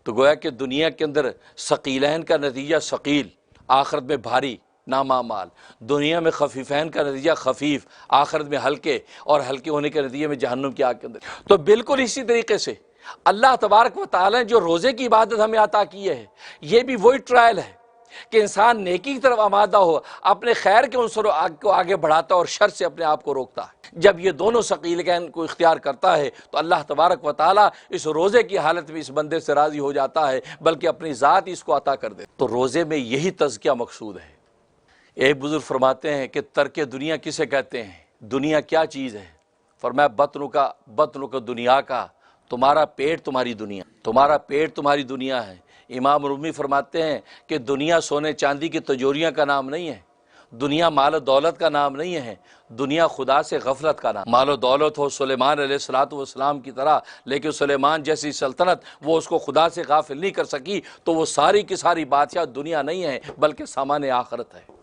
تو گویا کہ دنیا کے اندر ثقیلین کا نتیجہ ثقیل، آخرت میں بھاری نامعمال، دنیا میں خفیفین کا نتیجہ خفیف، آخرت میں ہلکے، اور ہلکے ہونے کے نتیجے میں جہنم کی آگ کے اندر۔ تو بالکل اسی طریقے سے اللہ تبارک و تعالیٰ نے جو روزے کی عبادت ہمیں عطا کی ہے، یہ بھی وہی ٹرائل ہے کہ انسان نیکی کی طرف آمادہ ہو، اپنے خیر کے عنصروں کو آگے بڑھاتا اور شر سے اپنے آپ کو روکتا ہے۔ جب یہ دونوں ثقیلین کو اختیار کرتا ہے تو اللہ تبارک و تعالیٰ اس روزے کی حالت میں اس بندے سے راضی ہو جاتا ہے، بلکہ اپنی ذات ہی اس کو عطا کر دے۔ تو روزے میں یہی تزکیہ مقصود ہے۔ ایک بزرگ فرماتے ہیں کہ ترک دنیا کسے کہتے ہیں؟ دنیا کیا چیز ہے؟ فرمایا بطن کا دنیا کا، تمہارا پیٹ تمہاری دنیا، تمہارا پیٹ تمہاری دنیا ہے۔ امام رومی فرماتے ہیں کہ دنیا سونے چاندی کی تجوریاں کا نام نہیں ہے، دنیا مال و دولت کا نام نہیں ہے، دنیا خدا سے غفلت کا نام۔ مال و دولت ہو سلیمان علیہ السلام کی طرح، لیکن سلیمان جیسی سلطنت وہ اس کو خدا سے غافل نہیں کر سکی، تو وہ ساری کی ساری بادشاہ دنیا نہیں ہے بلکہ سامان آخرت ہے۔